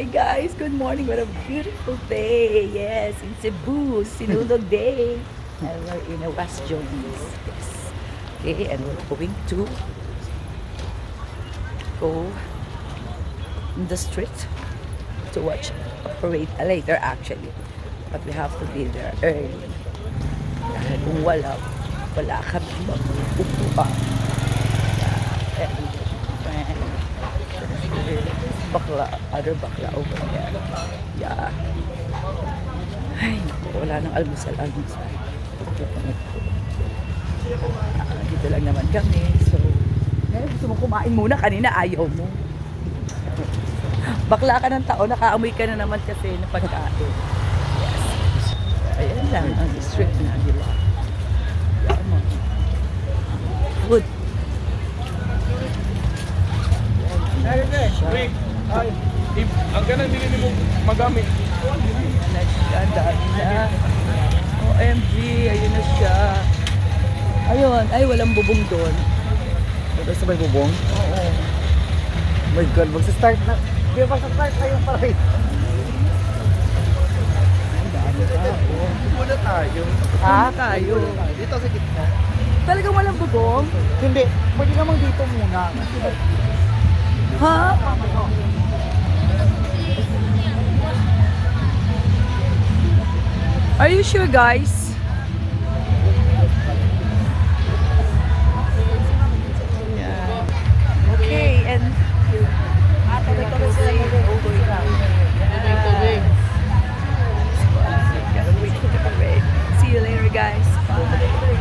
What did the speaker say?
Hi guys, good morning. What a beautiful day. Yes, in Cebu, Sinulog Day. And we're in a West Jones. Yes. Okay, and we're going to go in the street to watch a parade later actually. But we have to be there early. Dahil kung wala kami mapupuan. And bakla, other bakla over there. Yeah. Ay, naku, wala nang almusal. Dito lang naman kami. So, gusto mo kumain muna. Kanina ayaw mo. Bakla ka ng tao, nakaamoy ka na naman kasi na pagkain. Yes. Ayan lang ang street na nila. Yaman. Food. Wait, ang ganang dinili mo magamit. Ayan na siya, dami na. OMG, ayun na siya. Ayun, ay walang bubong doon. Ito sa may bubong? Oo. Oh my God, magsa-start na. Kaya magsa-start na yung parade. Ang dami tao. Muna tayo. Ha? Tayo. Dito sa gitna. Talagang walang bubong? Hindi, pwede namang dito muna. Ha? Are you sure guys?